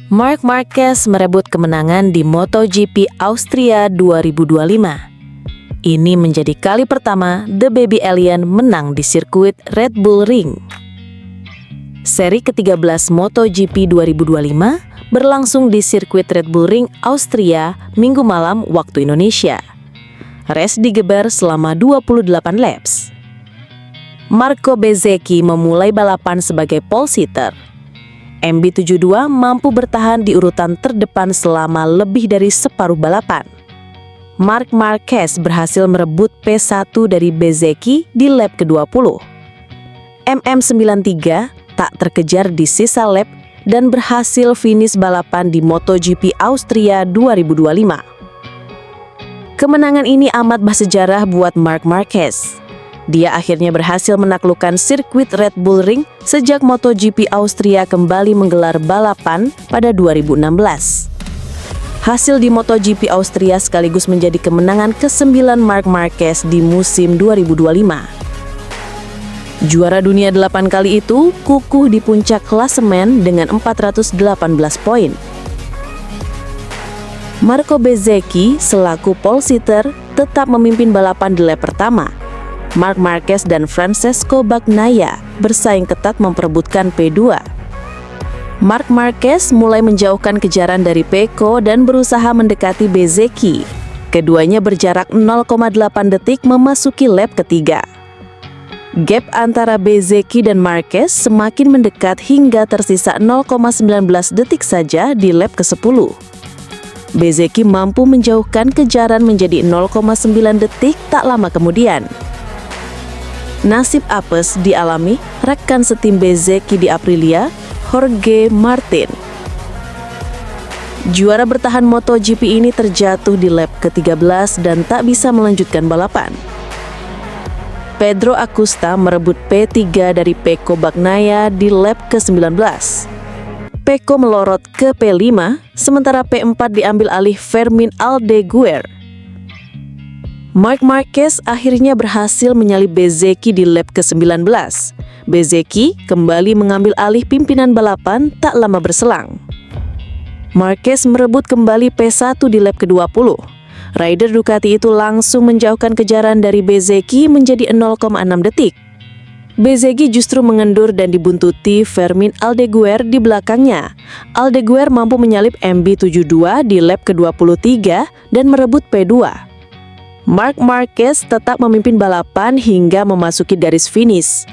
Marc Marquez merebut kemenangan di MotoGP Austria 2025. Ini menjadi kali pertama The Baby Alien menang di sirkuit Red Bull Ring. Seri ke-13 MotoGP 2025 berlangsung di sirkuit Red Bull Ring, Austria, Minggu malam waktu Indonesia. Race digelar selama 28 laps. Marco Bezzecchi memulai balapan sebagai pole sitter. MB72 mampu bertahan di urutan terdepan selama lebih dari separuh balapan. Marc Marquez berhasil merebut P1 dari Bezzecchi di lap ke-20. MM93 tak terkejar di sisa lap dan berhasil finish balapan di MotoGP Austria 2025. Kemenangan ini amat bersejarah buat Marc Marquez. Dia akhirnya berhasil menaklukkan sirkuit Red Bull Ring sejak MotoGP Austria kembali menggelar balapan pada 2016. Hasil di MotoGP Austria sekaligus menjadi kemenangan ke-9 Marc Marquez di musim 2025. Juara dunia 8 kali itu kukuh di puncak klasemen dengan 418 poin. Marco Bezzecchi selaku pole sitter tetap memimpin balapan di lap pertama. Marc Marquez dan Francesco Bagnaia bersaing ketat memperebutkan P2. Marc Marquez mulai menjauhkan kejaran dari Pecco dan berusaha mendekati Bezzecchi. Keduanya berjarak 0,8 detik memasuki lap ketiga. Gap antara Bezzecchi dan Marquez semakin mendekat hingga tersisa 0,19 detik saja di lap ke-10. Bezzecchi mampu menjauhkan kejaran menjadi 0,9 detik tak lama kemudian. Nasib apes dialami rekan setim Bezzecchi di Aprilia, Jorge Martin. Juara bertahan MotoGP ini terjatuh di lap ke-13 dan tak bisa melanjutkan balapan. Pedro Acosta merebut P3 dari Pecco Bagnaia di lap ke-19. Pecco melorot ke P5, sementara P4 diambil alih Fermín Aldeguer. Marc Marquez akhirnya berhasil menyalip Bezzecchi di lap ke-19. Bezzecchi kembali mengambil alih pimpinan balapan tak lama berselang. Marquez merebut kembali P1 di lap ke-20. Rider Ducati itu langsung menjauhkan kejaran dari Bezzecchi menjadi 0,6 detik. Bezzecchi justru mengendur dan dibuntuti Fermín Aldeguer di belakangnya. Aldeguer mampu menyalip MB72 di lap ke-23 dan merebut P2. Marc Marquez tetap memimpin balapan hingga memasuki garis finish.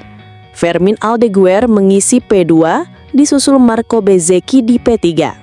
Fermín Aldeguer mengisi P2, disusul Marco Bezzecchi di P3.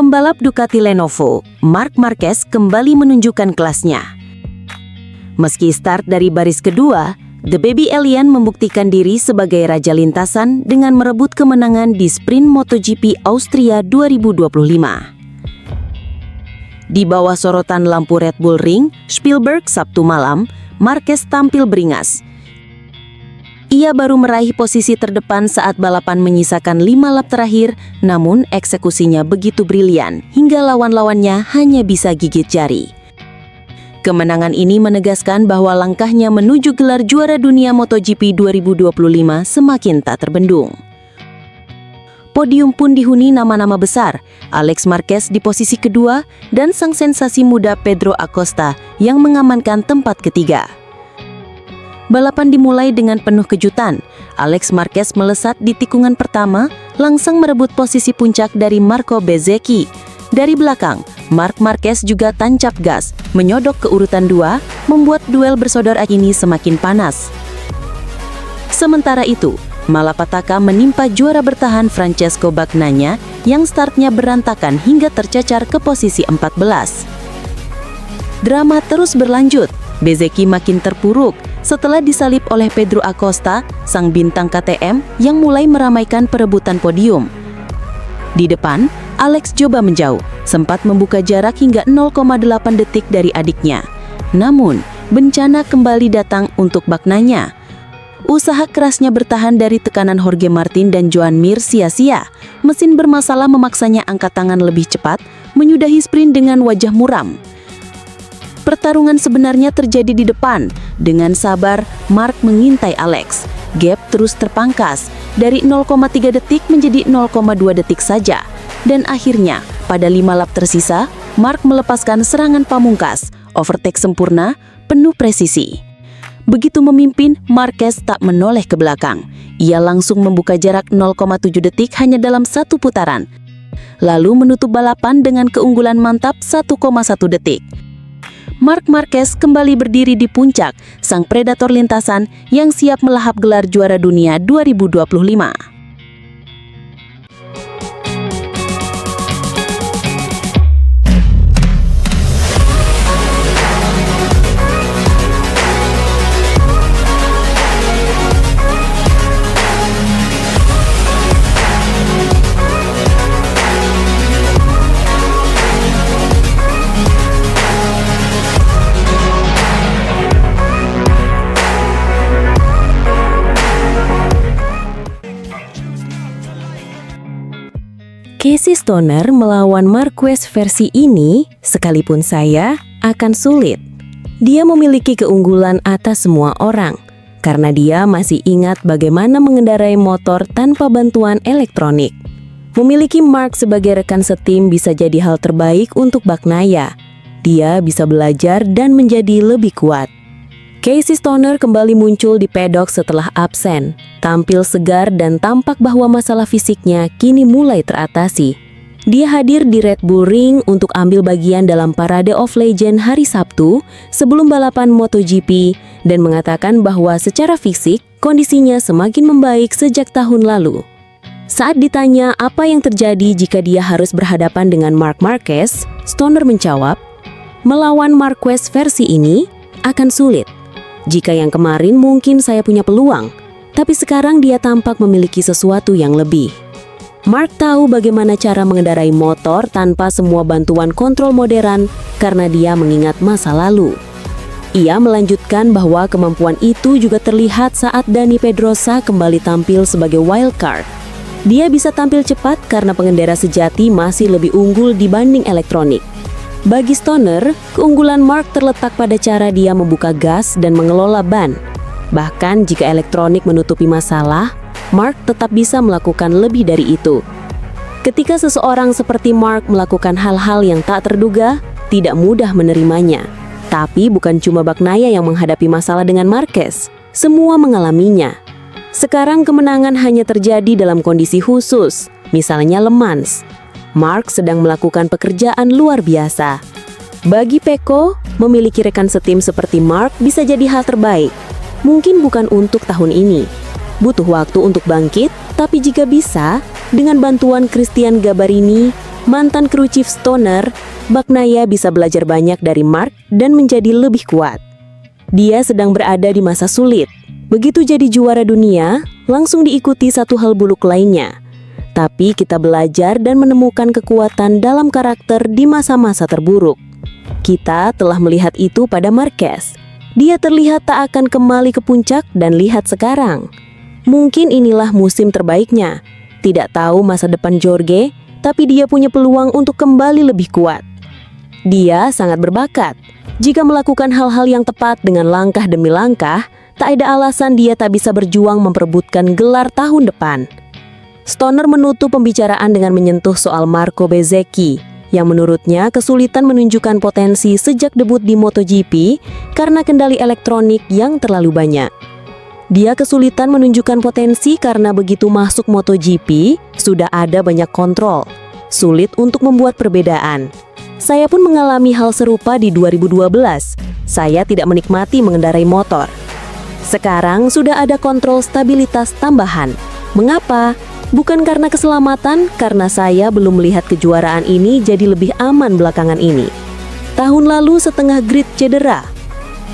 Pembalap Ducati Lenovo, Marc Marquez kembali menunjukkan kelasnya. Meski start dari baris kedua, The Baby Alien membuktikan diri sebagai raja lintasan dengan merebut kemenangan di sprint MotoGP Austria 2025. Di bawah sorotan lampu Red Bull Ring, Spielberg Sabtu malam, Marquez tampil beringas. Ia baru meraih posisi terdepan saat balapan menyisakan 5 lap terakhir, namun eksekusinya begitu brilian hingga lawan-lawannya hanya bisa gigit jari. Kemenangan ini menegaskan bahwa langkahnya menuju gelar juara dunia MotoGP 2025 semakin tak terbendung. Podium pun dihuni nama-nama besar, Alex Marquez di posisi kedua dan sang sensasi muda Pedro Acosta yang mengamankan tempat ketiga. Balapan dimulai dengan penuh kejutan. Alex Marquez melesat di tikungan pertama, langsung merebut posisi puncak dari Marco Bezzecchi. Dari belakang, Marc Marquez juga tancap gas, menyodok ke urutan 2, membuat duel bersaudara ini semakin panas. Sementara itu, malapetaka menimpa juara bertahan Francesco Bagnaia yang startnya berantakan hingga tercecar ke posisi 14. Drama terus berlanjut. Bezzecchi makin terpuruk setelah disalip oleh Pedro Acosta, sang bintang KTM yang mulai meramaikan perebutan podium. Di depan, Alex coba menjauh, sempat membuka jarak hingga 0,8 detik dari adiknya. Namun, bencana kembali datang untuk Bagnaia. Usaha kerasnya bertahan dari tekanan Jorge Martin dan Joan Mir sia-sia. Mesin bermasalah memaksanya angkat tangan lebih cepat, menyudahi sprint dengan wajah muram. Pertarungan sebenarnya terjadi di depan. Dengan sabar, Mark mengintai Alex. Gap terus terpangkas, dari 0,3 detik menjadi 0,2 detik saja. Dan akhirnya, pada 5 lap tersisa, Mark melepaskan serangan pamungkas, overtake sempurna, penuh presisi. Begitu memimpin, Marquez tak menoleh ke belakang. Ia langsung membuka jarak 0,7 detik hanya dalam satu putaran. Lalu menutup balapan dengan keunggulan mantap 1,1 detik. Marc Marquez kembali berdiri di puncak, sang predator lintasan yang siap melahap gelar juara dunia 2025. Casey Stoner melawan Marquez versi ini, sekalipun saya, akan sulit. Dia memiliki keunggulan atas semua orang, karena dia masih ingat bagaimana mengendarai motor tanpa bantuan elektronik. Memiliki Mark sebagai rekan setim bisa jadi hal terbaik untuk Bagnaia. Dia bisa belajar dan menjadi lebih kuat. Casey Stoner kembali muncul di pedok setelah absen, tampil segar dan tampak bahwa masalah fisiknya kini mulai teratasi. Dia hadir di Red Bull Ring untuk ambil bagian dalam Parade of Legends hari Sabtu sebelum balapan MotoGP dan mengatakan bahwa secara fisik kondisinya semakin membaik sejak tahun lalu. Saat ditanya apa yang terjadi jika dia harus berhadapan dengan Marc Marquez, Stoner menjawab, "Melawan Marquez versi ini akan sulit. Jika yang kemarin mungkin saya punya peluang, tapi sekarang dia tampak memiliki sesuatu yang lebih." Mark tahu bagaimana cara mengendarai motor tanpa semua bantuan kontrol modern karena dia mengingat masa lalu. Ia melanjutkan bahwa kemampuan itu juga terlihat saat Dani Pedrosa kembali tampil sebagai wildcard. Dia bisa tampil cepat karena pengendara sejati masih lebih unggul dibanding elektronik. Bagi Stoner, keunggulan Mark terletak pada cara dia membuka gas dan mengelola ban. Bahkan jika elektronik menutupi masalah, Mark tetap bisa melakukan lebih dari itu. Ketika seseorang seperti Mark melakukan hal-hal yang tak terduga, tidak mudah menerimanya. Tapi bukan cuma Bagnaia yang menghadapi masalah dengan Marquez, semua mengalaminya. Sekarang kemenangan hanya terjadi dalam kondisi khusus, misalnya Le Mans. Mark sedang melakukan pekerjaan luar biasa. Bagi Pecco, memiliki rekan setim seperti Mark bisa jadi hal terbaik. Mungkin bukan untuk tahun ini. Butuh waktu untuk bangkit, tapi jika bisa, dengan bantuan Christian Gabarini, mantan kru chief Stoner, Bagnaia bisa belajar banyak dari Mark dan menjadi lebih kuat. Dia sedang berada di masa sulit. Begitu jadi juara dunia, langsung diikuti satu hal buruk lainnya. Tapi kita belajar dan menemukan kekuatan dalam karakter di masa-masa terburuk. Kita telah melihat itu pada Marquez. Dia terlihat tak akan kembali ke puncak dan lihat sekarang. Mungkin inilah musim terbaiknya. Tidak tahu masa depan Jorge, tapi dia punya peluang untuk kembali lebih kuat. Dia sangat berbakat. Jika melakukan hal-hal yang tepat dengan langkah demi langkah, tak ada alasan dia tak bisa berjuang memperebutkan gelar tahun depan. Stoner menutup pembicaraan dengan menyentuh soal Marco Bezzecchi, yang menurutnya kesulitan menunjukkan potensi sejak debut di MotoGP karena kendali elektronik yang terlalu banyak. Dia kesulitan menunjukkan potensi karena begitu masuk MotoGP, sudah ada banyak kontrol. Sulit untuk membuat perbedaan. Saya pun mengalami hal serupa di 2012. Saya tidak menikmati mengendarai motor. Sekarang sudah ada kontrol stabilitas tambahan. Mengapa? Bukan karena keselamatan, karena saya belum melihat kejuaraan ini jadi lebih aman belakangan ini. Tahun lalu setengah grid cedera.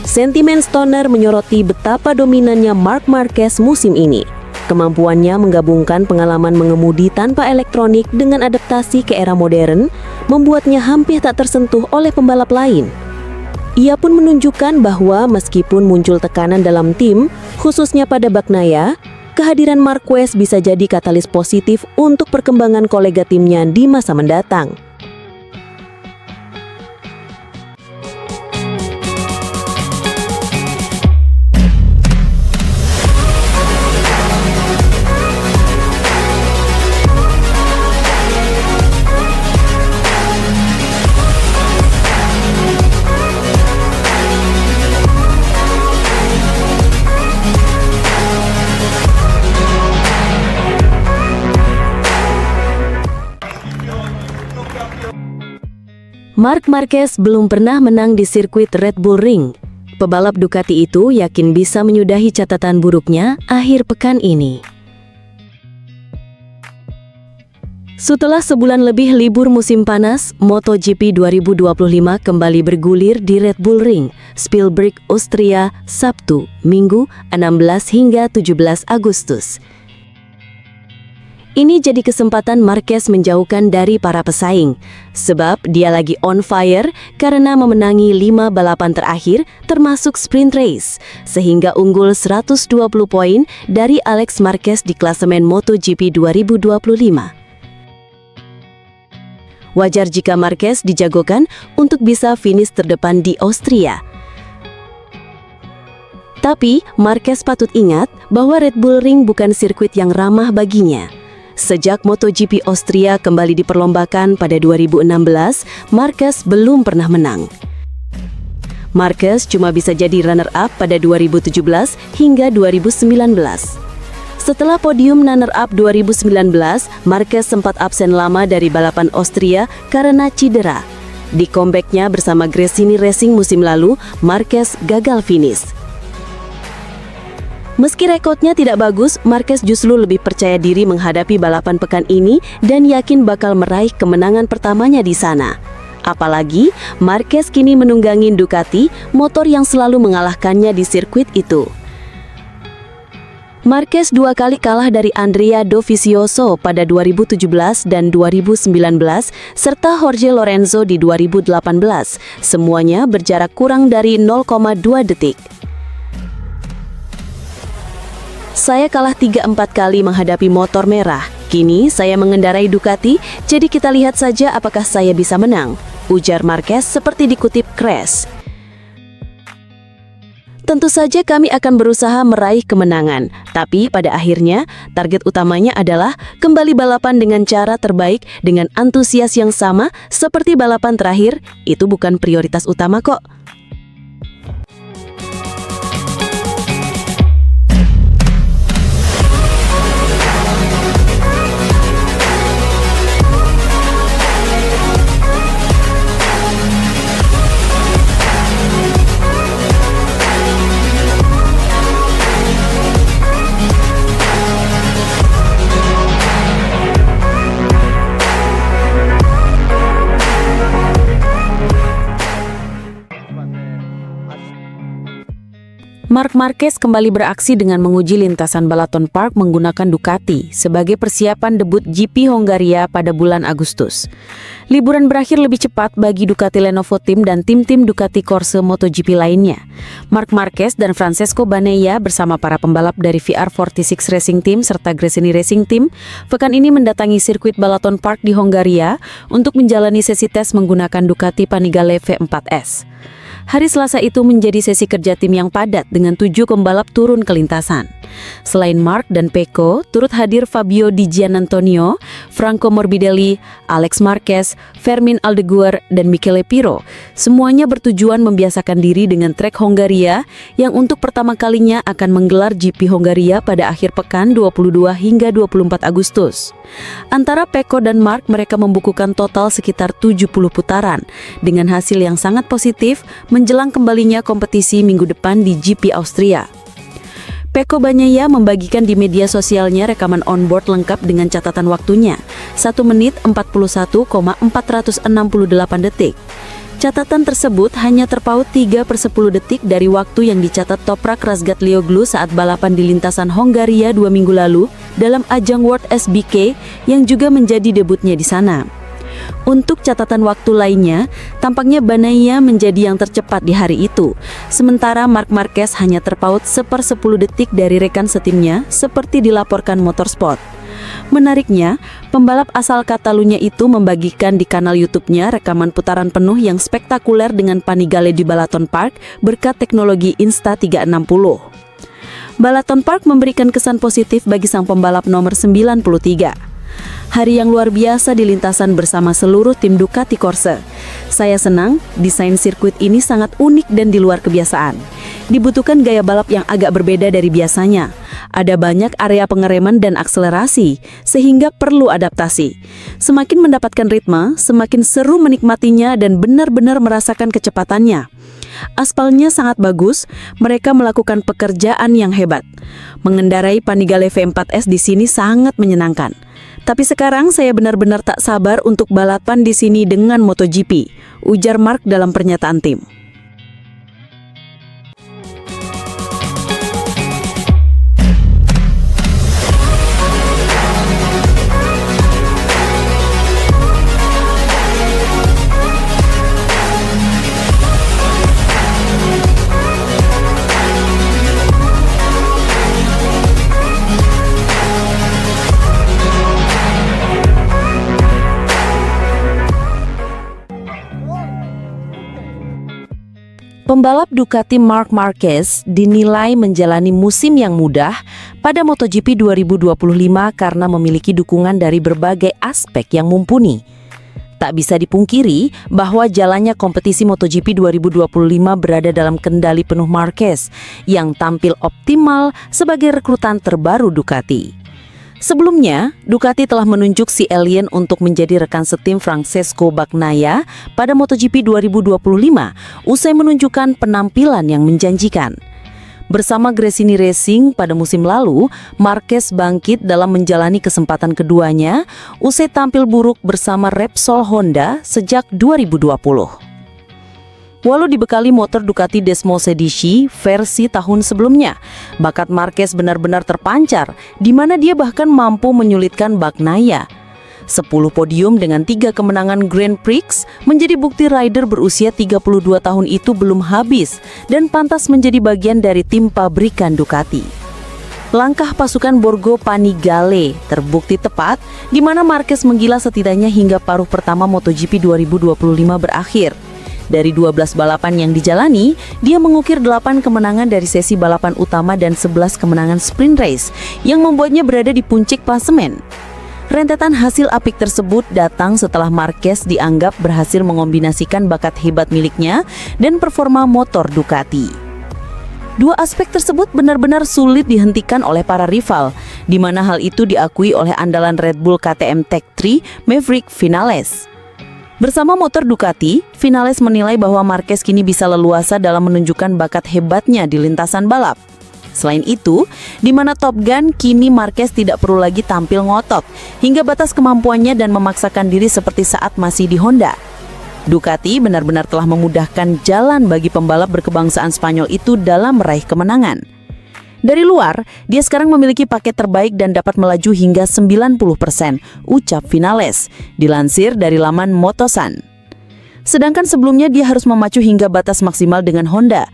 Sentimen Stoner menyoroti betapa dominannya Marc Marquez musim ini. Kemampuannya menggabungkan pengalaman mengemudi tanpa elektronik dengan adaptasi ke era modern, membuatnya hampir tak tersentuh oleh pembalap lain. Ia pun menunjukkan bahwa meskipun muncul tekanan dalam tim, khususnya pada Bagnaia, kehadiran Marquez bisa jadi katalis positif untuk perkembangan kolega timnya di masa mendatang. Marc Marquez belum pernah menang di sirkuit Red Bull Ring. Pebalap Ducati itu yakin bisa menyudahi catatan buruknya akhir pekan ini. Setelah sebulan lebih libur musim panas, MotoGP 2025 kembali bergulir di Red Bull Ring, Spielberg, Austria, Sabtu, Minggu, 16 hingga 17 Agustus. Ini jadi kesempatan Marquez menjauhkan dari para pesaing, sebab dia lagi on fire karena memenangi 5 balapan terakhir termasuk sprint race, sehingga unggul 120 poin dari Alex Marquez di klasemen MotoGP 2025. Wajar jika Marquez dijagokan untuk bisa finish terdepan di Austria. Tapi, Marquez patut ingat bahwa Red Bull Ring bukan sirkuit yang ramah baginya. Sejak MotoGP Austria kembali diperlombakan pada 2016, Marquez belum pernah menang. Marquez cuma bisa jadi runner-up pada 2017 hingga 2019. Setelah podium runner-up 2019, Marquez sempat absen lama dari balapan Austria karena cedera. Di comeback-nya bersama Gresini Racing musim lalu, Marquez gagal finish. Meski rekodnya tidak bagus, Marquez justru lebih percaya diri menghadapi balapan pekan ini dan yakin bakal meraih kemenangan pertamanya di sana. Apalagi, Marquez kini menunggangi Ducati, motor yang selalu mengalahkannya di sirkuit itu. Marquez 2 kali kalah dari Andrea Dovizioso pada 2017 dan 2019, serta Jorge Lorenzo di 2018. Semuanya berjarak kurang dari 0,2 detik. Saya kalah 3-4 kali menghadapi motor merah. Kini saya mengendarai Ducati, jadi kita lihat saja apakah saya bisa menang, ujar Marquez seperti dikutip Crash. Tentu saja kami akan berusaha meraih kemenangan, tapi pada akhirnya target utamanya adalah kembali balapan dengan cara terbaik dengan antusias yang sama seperti balapan terakhir. Itu bukan prioritas utama kok. Marc Marquez kembali beraksi dengan menguji lintasan Balaton Park menggunakan Ducati sebagai persiapan debut GP Hongaria pada bulan Agustus. Liburan berakhir lebih cepat bagi Ducati Lenovo Team dan tim-tim Ducati Corse MotoGP lainnya. Marc Marquez dan Francesco Bagnaia bersama para pembalap dari VR46 Racing Team serta Gresini Racing Team pekan ini mendatangi sirkuit Balaton Park di Hongaria untuk menjalani sesi tes menggunakan Ducati Panigale V4S. Hari Selasa itu menjadi sesi kerja tim yang padat dengan 7 pembalap turun ke lintasan. Selain Marc dan Pecco, turut hadir Fabio Di Giannantonio, Franco Morbidelli, Alex Marquez, Fermin Aldeguer, dan Michele Pirro. Semuanya bertujuan membiasakan diri dengan trek Hongaria yang untuk pertama kalinya akan menggelar GP Hongaria pada akhir pekan 22 hingga 24 Agustus. Antara Pecco dan Marc, mereka membukukan total sekitar 70 putaran, dengan hasil yang sangat positif menjelang kembalinya kompetisi minggu depan di GP Austria. Pecco Bagnaia membagikan di media sosialnya rekaman onboard lengkap dengan catatan waktunya, 1 menit 41,468 detik. Catatan tersebut hanya terpaut 3/10 detik dari waktu yang dicatat Toprak Razgatlioglu saat balapan di lintasan Hongaria 2 minggu lalu dalam ajang World SBK yang juga menjadi debutnya di sana. Untuk catatan waktu lainnya, tampaknya Bagnaia menjadi yang tercepat di hari itu. Sementara Marc Marquez hanya terpaut 1/10 detik dari rekan setimnya seperti dilaporkan Motorsport. Menariknya, pembalap asal Catalunya itu membagikan di kanal YouTube-nya rekaman putaran penuh yang spektakuler dengan Panigale di Balaton Park berkat teknologi Insta360. Balaton Park memberikan kesan positif bagi sang pembalap nomor 93. Hari yang luar biasa di lintasan bersama seluruh tim Ducati Corse. Saya senang, desain sirkuit ini sangat unik dan di luar kebiasaan. Dibutuhkan gaya balap yang agak berbeda dari biasanya. Ada banyak area pengereman dan akselerasi, sehingga perlu adaptasi. Semakin mendapatkan ritme, semakin seru menikmatinya dan benar-benar merasakan kecepatannya. Aspalnya sangat bagus, mereka melakukan pekerjaan yang hebat. Mengendarai Panigale V4S di sini sangat menyenangkan. Tapi sekarang saya benar-benar tak sabar untuk balapan di sini dengan MotoGP, ujar Marc dalam pernyataan tim. Pembalap Ducati Marc Marquez dinilai menjalani musim yang mudah pada MotoGP 2025 karena memiliki dukungan dari berbagai aspek yang mumpuni. Tak bisa dipungkiri bahwa jalannya kompetisi MotoGP 2025 berada dalam kendali penuh Marquez yang tampil optimal sebagai rekrutan terbaru Ducati. Sebelumnya, Ducati telah menunjuk si alien untuk menjadi rekan setim Francesco Bagnaia pada MotoGP 2025 usai menunjukkan penampilan yang menjanjikan. Bersama Gresini Racing pada musim lalu, Marquez bangkit dalam menjalani kesempatan keduanya usai tampil buruk bersama Repsol Honda sejak 2020. Walau dibekali motor Ducati Desmosedici versi tahun sebelumnya, bakat Marquez benar-benar terpancar, di mana dia bahkan mampu menyulitkan Bagnaia. 10 podium dengan 3 kemenangan Grand Prix menjadi bukti rider berusia 32 tahun itu belum habis dan pantas menjadi bagian dari tim pabrikan Ducati. Langkah pasukan Borgo Panigale terbukti tepat, di mana Marquez menggila setidaknya hingga paruh pertama MotoGP 2025 berakhir. Dari 12 balapan yang dijalani, dia mengukir 8 kemenangan dari sesi balapan utama dan 11 kemenangan sprint race yang membuatnya berada di puncak klasemen. Rentetan hasil apik tersebut datang setelah Marquez dianggap berhasil mengombinasikan bakat hebat miliknya dan performa motor Ducati. Dua aspek tersebut benar-benar sulit dihentikan oleh para rival, di mana hal itu diakui oleh andalan Red Bull KTM Tech3 Maverick Vinales. Bersama motor Ducati, Vinales menilai bahwa Marquez kini bisa leluasa dalam menunjukkan bakat hebatnya di lintasan balap. Selain itu, di mana Top Gun, kini Marquez tidak perlu lagi tampil ngotot hingga batas kemampuannya dan memaksakan diri seperti saat masih di Honda. Ducati benar-benar telah memudahkan jalan bagi pembalap berkebangsaan Spanyol itu dalam meraih kemenangan. Dari luar, dia sekarang memiliki paket terbaik dan dapat melaju hingga 90%, ucap Vinales, dilansir dari laman Motosan. Sedangkan sebelumnya dia harus memacu hingga batas maksimal dengan Honda.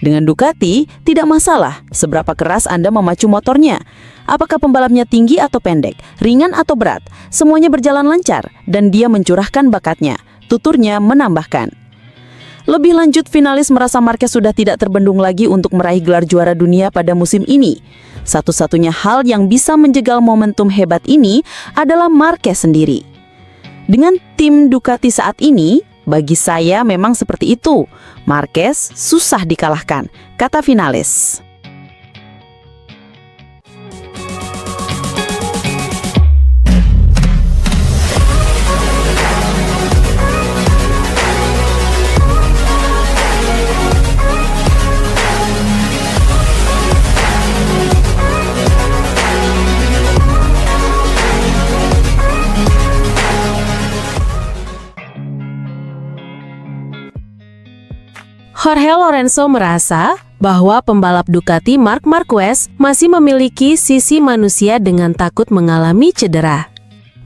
Dengan Ducati, tidak masalah seberapa keras Anda memacu motornya. Apakah pembalapnya tinggi atau pendek, ringan atau berat, semuanya berjalan lancar dan dia mencurahkan bakatnya, tuturnya menambahkan. Lebih lanjut, Vinales merasa Marquez sudah tidak terbendung lagi untuk meraih gelar juara dunia pada musim ini. Satu-satunya hal yang bisa menjegal momentum hebat ini adalah Marquez sendiri. Dengan tim Ducati saat ini, bagi saya memang seperti itu. Marquez susah dikalahkan, kata Vinales. Jorge Lorenzo merasa bahwa pembalap Ducati Marc Marquez masih memiliki sisi manusia dengan takut mengalami cedera.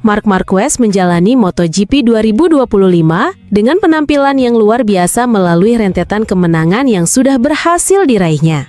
Marc Marquez menjalani MotoGP 2025 dengan penampilan yang luar biasa melalui rentetan kemenangan yang sudah berhasil diraihnya.